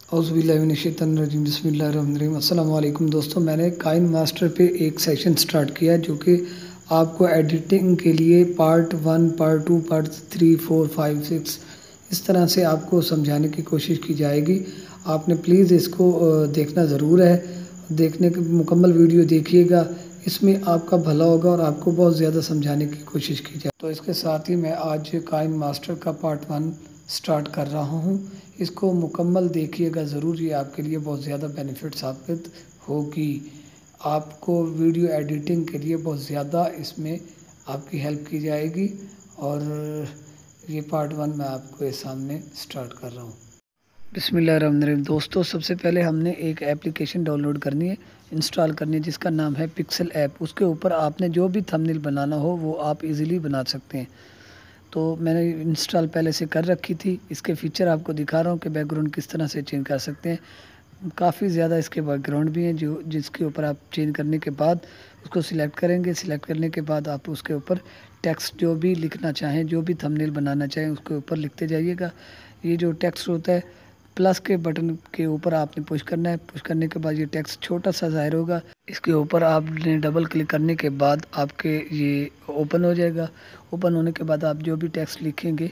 औज़ुबिल्लाहिमिनश्शैतानिर्रजीम बिस्मिल्लाहिर्रहमानिर्रहीम। अस्सलाम वालेकुम दोस्तों, मैंने काइन मास्टर पे एक सेशन स्टार्ट किया जो कि आपको एडिटिंग के लिए पार्ट 1, पार्ट 2, पार्ट 3, 4, 5, 6 इस तरह से आपको समझाने की कोशिश की जाएगी। आपने प्लीज़ इसको देखना ज़रूर है, देखने की मुकम्मल वीडियो देखिएगा, इसमें आपका भला होगा और आपको बहुत ज़्यादा समझाने की कोशिश की जाए। तो इसके साथ ही मैं आज काइन मास्टर का पार्ट 1 स्टार्ट कर रहा हूँ। इसको मुकम्मल देखिएगा ज़रूर, ये आपके लिए बहुत ज़्यादा बेनिफिट साबित होगी। आपको वीडियो एडिटिंग के लिए बहुत ज़्यादा इसमें आपकी हेल्प की जाएगी। और ये पार्ट 1 मैं आपको सामने स्टार्ट कर रहा हूँ। बिस्मिल्लाहिर्रहमानिर्रहीम। दोस्तों, सबसे पहले हमने एक एप्लीकेशन डाउनलोड करनी है, इंस्टॉल करनी है, जिसका नाम है पिक्सल ऐप। उसके ऊपर आपने जो भी थंबनेल बनाना हो वो आप इजीली बना सकते हैं। तो मैंने इंस्टॉल पहले से कर रखी थी। इसके फ़ीचर आपको दिखा रहा हूँ कि बैकग्राउंड किस तरह से चेंज कर सकते हैं। काफ़ी ज़्यादा इसके बैकग्राउंड भी हैं जो जिसके ऊपर आप चेंज करने के बाद उसको सिलेक्ट करेंगे। सिलेक्ट करने के बाद आप उसके ऊपर टेक्स्ट जो भी लिखना चाहें, जो भी थंबनेल बनाना चाहें, उसके ऊपर लिखते जाइएगा। ये जो टेक्स्ट होता है, प्लस के बटन के ऊपर आपने पुश करना है। पुश करने के बाद ये टेक्स्ट छोटा सा ज़ाहिर होगा। इसके ऊपर आपने डबल क्लिक करने के बाद आपके ये ओपन हो जाएगा। ओपन होने के बाद आप जो भी टेक्स्ट लिखेंगे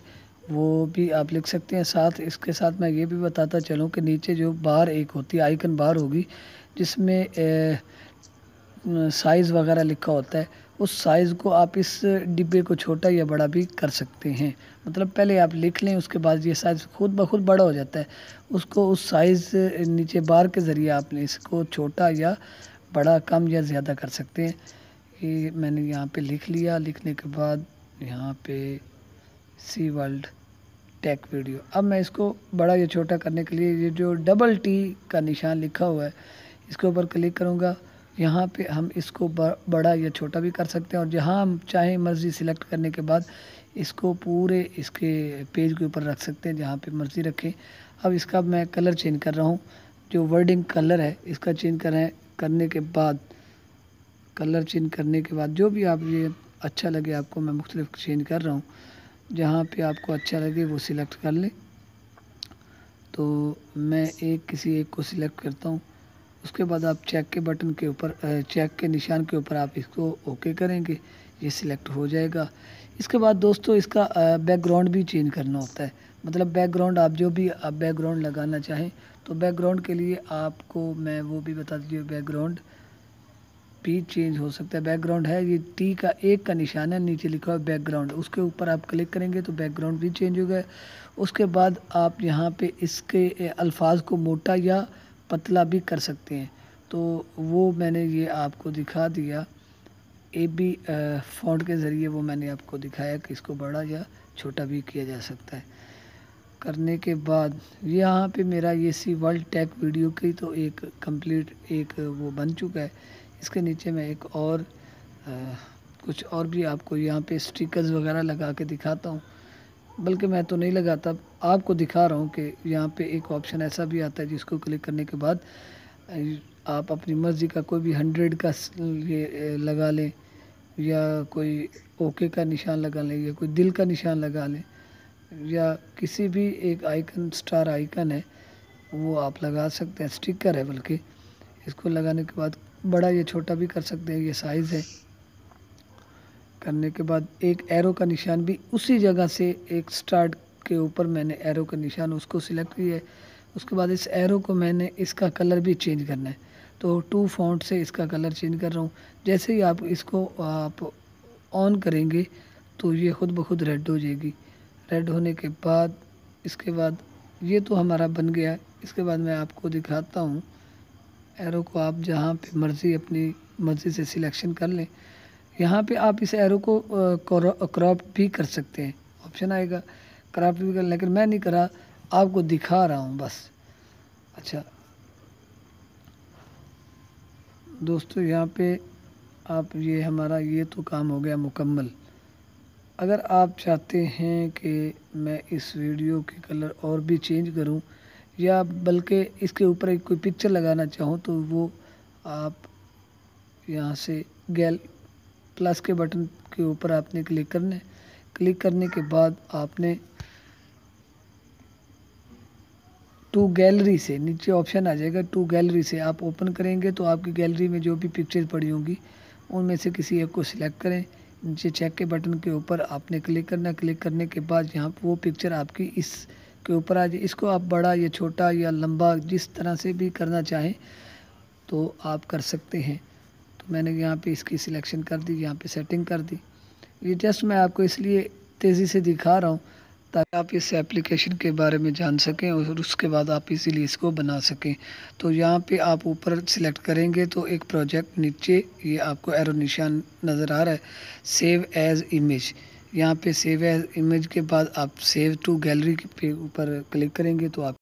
वो भी आप लिख सकते हैं। साथ इसके साथ मैं ये भी बताता चलूँ कि नीचे जो बार एक होती है, आइकन बार होगी, जिसमें साइज़ वगैरह लिखा होता है, उस साइज़ को आप इस डिब्बे को छोटा या बड़ा भी कर सकते हैं। मतलब पहले आप लिख लें, उसके बाद ये साइज़ खुद ब खुद बड़ा हो जाता है। उसको उस साइज़ नीचे बार के ज़रिए आपने इसको छोटा या बड़ा, कम या ज़्यादा कर सकते हैं। ये मैंने यहाँ पे लिख लिया। लिखने के बाद यहाँ पे सी वर्ल्ड टेक वीडियो। अब मैं इसको बड़ा या छोटा करने के लिए ये जो डबल टी का निशान लिखा हुआ है, इसके ऊपर क्लिक करूँगा। यहाँ पे हम इसको बड़ा या छोटा भी कर सकते हैं और जहाँ हम चाहें मर्ज़ी सिलेक्ट करने के बाद इसको पूरे इसके पेज के ऊपर रख सकते हैं, जहाँ पे मर्ज़ी रखें। अब इसका मैं कलर चेंज कर रहा हूँ। जो वर्डिंग कलर है इसका चेंज करने के बाद जो भी आप ये अच्छा लगे आपको, मैं मुख्तलिफ चेंज कर रहा हूँ। जहाँ पे आपको अच्छा लगे वो सिलेक्ट कर लें। तो मैं किसी एक को सिलेक्ट करता हूँ। उसके बाद आप चेक के बटन के ऊपर, चेक के निशान के ऊपर आप इसको ओके करेंगे, ये सिलेक्ट हो जाएगा। इसके बाद दोस्तों इसका बैकग्राउंड भी चेंज करना होता है। मतलब बैकग्राउंड आप जो भी आप बैकग्राउंड लगाना चाहें, तो बैकग्राउंड के लिए आपको मैं वो भी बता दीजिए, बैकग्राउंड भी चेंज हो सकता है। बैकग्राउंड है ये टी का एक का निशान है, नीचे लिखा हुआ बैकग्राउंड, उसके ऊपर आप क्लिक करेंगे तो बैकग्राउंड भी चेंज हो गया। उसके बाद आप यहाँ पे इसके अल्फाज को मोटा या पतला भी कर सकते हैं। तो वो मैंने ये आपको दिखा दिया, AB फ़ॉन्ट के ज़रिए वो मैंने आपको दिखाया कि इसको बड़ा या छोटा भी किया जा सकता है। करने के बाद यहाँ पे मेरा ये सी वर्ल्ड टेक वीडियो की तो एक कंप्लीट एक वो बन चुका है। इसके नीचे मैं एक और कुछ और भी आपको यहाँ पे स्टिकर्स वगैरह लगा के दिखाता हूँ। बल्कि मैं तो नहीं लगाता, आपको दिखा रहा हूँ कि यहाँ पे एक ऑप्शन ऐसा भी आता है जिसको क्लिक करने के बाद आप अपनी मर्ज़ी का कोई भी 100 का ये लगा लें, या कोई ओके का निशान लगा लें, या कोई दिल का निशान लगा लें, या किसी भी एक आइकन, स्टार आइकन है वो आप लगा सकते हैं। स्टिकर है बल्कि, इसको लगाने के बाद बड़ा या छोटा भी कर सकते हैं। ये साइज़ है। करने के बाद एक एरो का निशान भी उसी जगह से, एक स्टार्ट के ऊपर मैंने एरो का निशान उसको सिलेक्ट किया है। उसके बाद इस एरो को मैंने इसका कलर भी चेंज करना है, तो 2 फ़ॉन्ट से इसका कलर चेंज कर रहा हूँ। जैसे ही आप इसको आप ऑन करेंगे तो ये ख़ुद ब खुद रेड हो जाएगी। रेड होने के बाद इसके बाद ये तो हमारा बन गया। इसके बाद मैं आपको दिखाता हूँ, एरो को आप जहाँ पे मर्ज़ी अपनी मर्ज़ी से सिलेक्शन कर लें। यहाँ पे आप इस एरो को क्रॉप भी कर सकते हैं, ऑप्शन आएगा क्रॉप भी कर, लेकिन मैं नहीं करा, आपको दिखा रहा हूँ बस। अच्छा दोस्तों, यहाँ पे आप ये हमारा ये तो काम हो गया मुकम्मल। अगर आप चाहते हैं कि मैं इस वीडियो के कलर और भी चेंज करूं, या बल्कि इसके ऊपर एक कोई पिक्चर लगाना चाहूँ, तो वो आप यहाँ से प्लस के बटन के ऊपर आपने क्लिक करना है। क्लिक करने के बाद आपने ٹو گیلری سے نیچے آپشن آ جائے گا، ٹو گیلری سے آپ اوپن کریں گے تو آپ کی گیلری میں جو بھی پکچر پڑی ہوں گی ان میں سے کسی ایک کو سلیکٹ کریں، نیچے چیک کے بٹن کے اوپر آپ نے کلک کرنا، کلک کرنے کے بعد یہاں وہ پکچر آپ کی اس کے اوپر آ جائے۔ اس کو آپ بڑا یا چھوٹا یا لمبا جس طرح سے بھی کرنا چاہیں تو آپ کر سکتے ہیں۔ تو میں نے یہاں پہ اس کی سلیکشن کر دی، یہاں پہ سیٹنگ کر دی۔ یہ جسٹ میں آپ کو اس لیے تیزی سے دکھا رہا ہوں تاکہ آپ اس ایپلیکیشن کے بارے میں جان سکیں اور اس کے بعد آپ ایزیلی اس کو بنا سکیں۔ تو یہاں پہ آپ اوپر سلیکٹ کریں گے تو ایک پروجیکٹ نیچے یہ آپ کو ایرو نشان نظر آ رہا ہے، سیو ایز امیج۔ یہاں پہ سیو ایز امیج کے بعد آپ سیو ٹو گیلری کے اوپر کلک کریں گے تو آپ